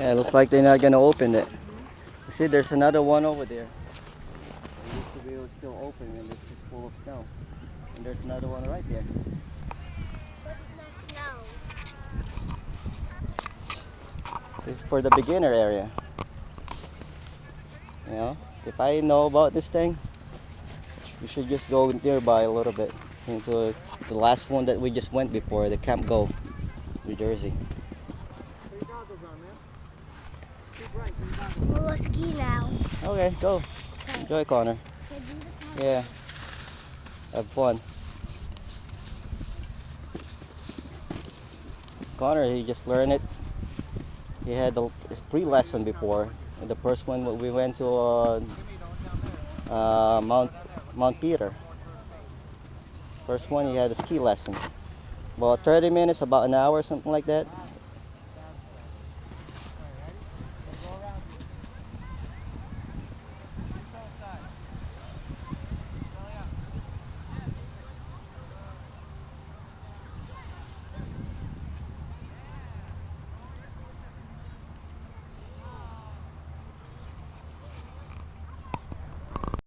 Yeah, it looks like they're not gonna open it. See, there's another one over there. It used to be still open and it's just full of snow. And there's another one right there. But it's not snow. This is for the beginner area. You know, if I know about this thing, we should just go nearby a little bit into the last one that we just went before, the Camp Go, New Jersey. Well, let's ski now. Okay, go. Enjoy, Connor. Yeah. Have fun. Connor, he just learned it. He had the pre-lesson before. The first one we went to Mount Peter. First one he had a ski lesson. About 30 minutes, about an hour, something like that.